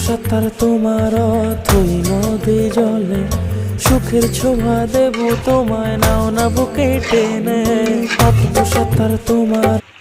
সাঁতার তোমার অথই নদী জলে, সুখের ছোঁয়া দেব তোমায়, নাও না বুকে টেনে। অদ্ভুত সাঁতার তোমার।